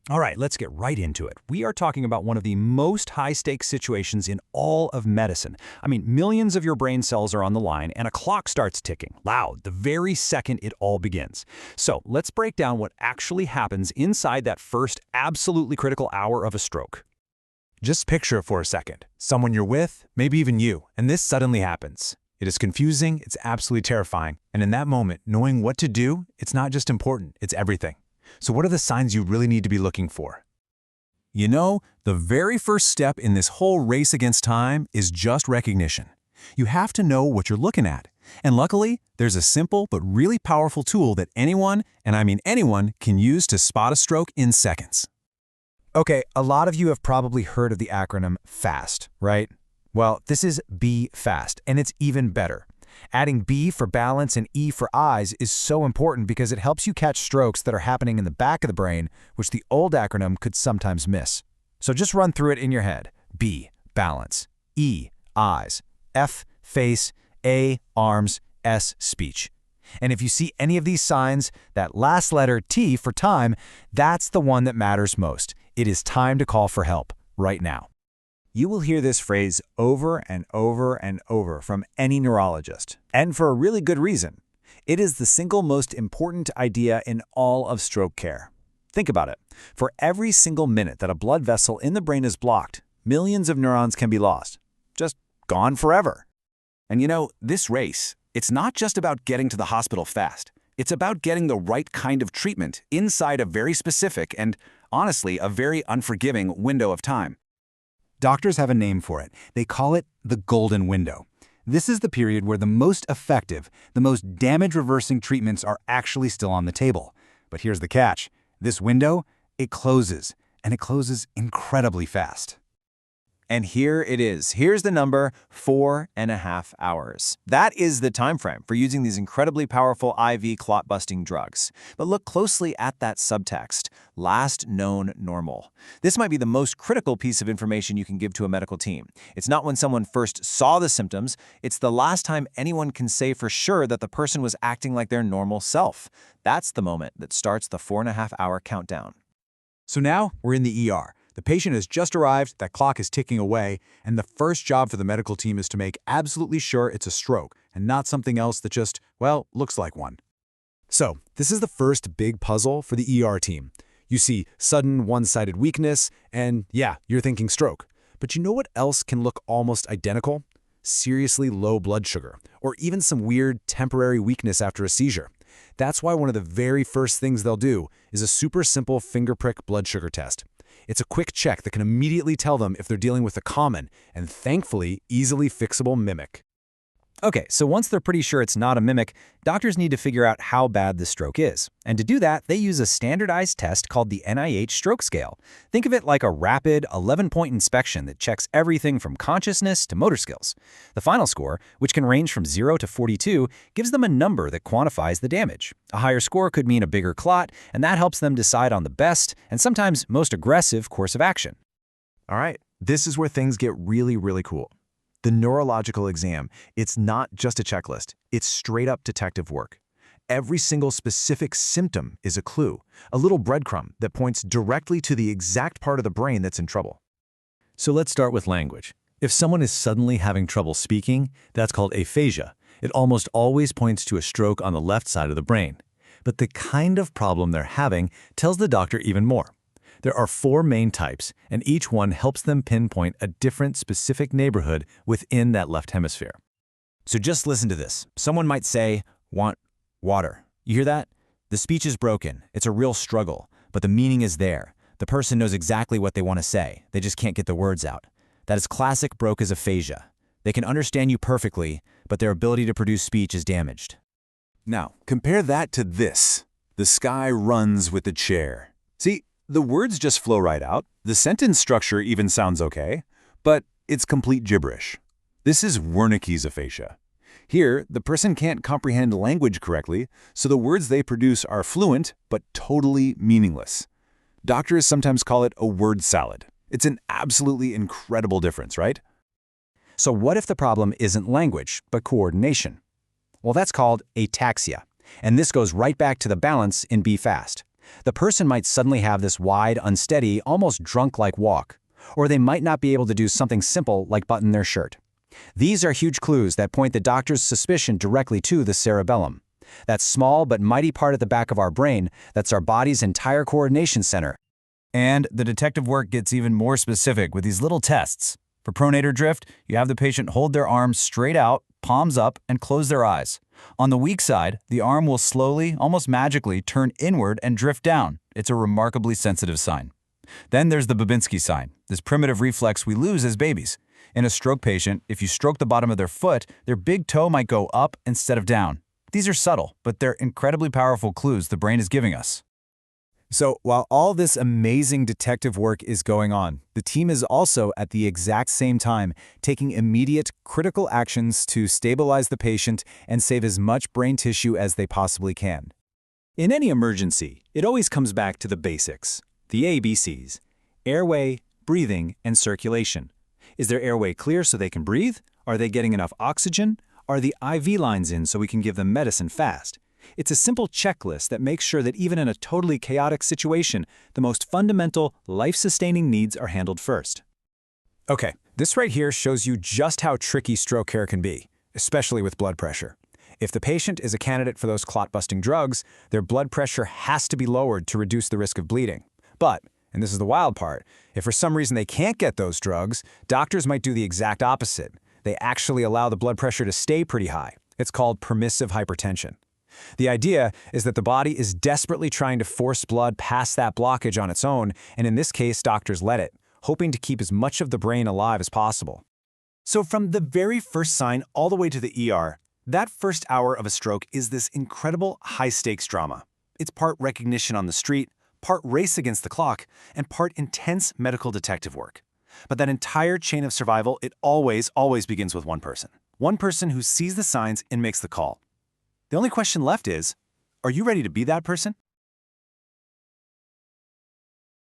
All right, let's get right into it. We are talking about one of the most high-stakes situations in all of medicine. I mean, millions of your brain cells are on the line, and a clock starts ticking, loud, the very second it all begins. So let's break down what actually happens inside that first absolutely critical hour of a stroke. Just picture it for a second. Someone you're with, maybe even you, and this suddenly happens. It is confusing, it's absolutely terrifying, and in that moment, knowing what to do, it's not just important, it's everything. So what are the signs you really need to be looking for? You know, the very first step in this whole race against time is just recognition. You have to know what you're looking at. And luckily, there's a simple but really powerful tool that anyone, and I mean anyone, can use to spot a stroke in seconds. Okay, a lot of you have probably heard of the acronym FAST, right? Well, this is B FAST, and it's even better. Adding B for balance and E for eyes is so important because it helps you catch strokes that are happening in the back of the brain, which the old acronym could sometimes miss. So just run through it in your head. B, balance. E, eyes. F, face. A, arms. S, speech. And if you see any of these signs, that last letter T for time, that's the one that matters most. It is time to call for help right now. You will hear this phrase over and over and over from any neurologist, and for a really good reason. It is the single most important idea in all of stroke care. Think about it. For every single minute that a blood vessel in the brain is blocked, millions of neurons can be lost. Just gone forever. And you know, this race, it's not just about getting to the hospital fast. It's about getting the right kind of treatment inside a very specific and, honestly, a very unforgiving window of time. Doctors have a name for it. They call it the golden window. This is the period where the most effective, the most damage-reversing treatments are actually still on the table. But here's the catch. This window, it closes, and it closes incredibly fast. And here it is. Here's the number, 4.5 hours. That is the time frame for using these incredibly powerful IV clot-busting drugs. But look closely at that subtext, last known normal. This might be the most critical piece of information you can give to a medical team. It's not when someone first saw the symptoms, it's the last time anyone can say for sure that the person was acting like their normal self. That's the moment that starts the 4.5-hour countdown. So now we're in the ER. The patient has just arrived, that clock is ticking away, and the first job for the medical team is to make absolutely sure it's a stroke and not something else that just, well, looks like one. So, this is the first big puzzle for the ER team. You see sudden one-sided weakness, and yeah, you're thinking stroke. But you know what else can look almost identical? Seriously low blood sugar, or even some weird temporary weakness after a seizure. That's why one of the very first things they'll do is a super simple finger prick blood sugar test. It's a quick check that can immediately tell them if they're dealing with a common and, thankfully, easily fixable mimic. Okay, so once they're pretty sure it's not a mimic, doctors need to figure out how bad the stroke is. And to do that, they use a standardized test called the NIH Stroke Scale. Think of it like a rapid 11-point inspection that checks everything from consciousness to motor skills. The final score, which can range from 0 to 42, gives them a number that quantifies the damage. A higher score could mean a bigger clot, and that helps them decide on the best and sometimes most aggressive course of action. All right, this is where things get really, really cool. The neurological exam, it's not just a checklist, it's straight-up detective work. Every single specific symptom is a clue, a little breadcrumb that points directly to the exact part of the brain that's in trouble. So let's start with language. If someone is suddenly having trouble speaking, that's called aphasia. It almost always points to a stroke on the left side of the brain. But the kind of problem they're having tells the doctor even more. There are 4 main types, and each one helps them pinpoint a different specific neighborhood within that left hemisphere. So just listen to this. Someone might say, want water. You hear that? The speech is broken. It's a real struggle, but the meaning is there. The person knows exactly what they want to say. They just can't get the words out. That is classic Broca's aphasia. They can understand you perfectly, but their ability to produce speech is damaged. Now, compare that to this. The sky runs with the chair. See, the words just flow right out. The sentence structure even sounds okay, but it's complete gibberish. This is Wernicke's aphasia. Here, the person can't comprehend language correctly, so the words they produce are fluent but totally meaningless. Doctors sometimes call it a word salad. It's an absolutely incredible difference, right? So what if the problem isn't language, but coordination? Well, that's called ataxia. And this goes right back to the balance in B FAST. The person might suddenly have this wide, unsteady, almost drunk-like walk, or they might not be able to do something simple like button their shirt. These are huge clues that point the doctor's suspicion directly to the cerebellum. That small but mighty part at the back of our brain that's our body's entire coordination center. And the detective work gets even more specific with these little tests. For pronator drift, you have the patient hold their arms straight out, palms up, and close their eyes. On the weak side, the arm will slowly, almost magically, turn inward and drift down. It's a remarkably sensitive sign. Then there's the Babinski sign, this primitive reflex we lose as babies. In a stroke patient, if you stroke the bottom of their foot, their big toe might go up instead of down. These are subtle, but they're incredibly powerful clues the brain is giving us. So, while all this amazing detective work is going on, the team is also, at the exact same time, taking immediate, critical actions to stabilize the patient and save as much brain tissue as they possibly can. In any emergency, it always comes back to the basics, the ABCs: airway, breathing, and circulation. Is their airway clear so they can breathe? Are they getting enough oxygen? Are the IV lines in so we can give them medicine fast? It's a simple checklist that makes sure that even in a totally chaotic situation, the most fundamental, life-sustaining needs are handled first. Okay, this right here shows you just how tricky stroke care can be, especially with blood pressure. If the patient is a candidate for those clot-busting drugs, their blood pressure has to be lowered to reduce the risk of bleeding. But, and this is the wild part, if for some reason they can't get those drugs, doctors might do the exact opposite. They actually allow the blood pressure to stay pretty high. It's called permissive hypertension. The idea is that the body is desperately trying to force blood past that blockage on its own, and in this case, doctors let it, hoping to keep as much of the brain alive as possible. So from the very first sign all the way to the ER, that first hour of a stroke is this incredible high-stakes drama. It's part recognition on the street, part race against the clock, and part intense medical detective work. But that entire chain of survival, it always begins with one person. One person who sees the signs and makes the call. The only question left is, are you ready to be that person?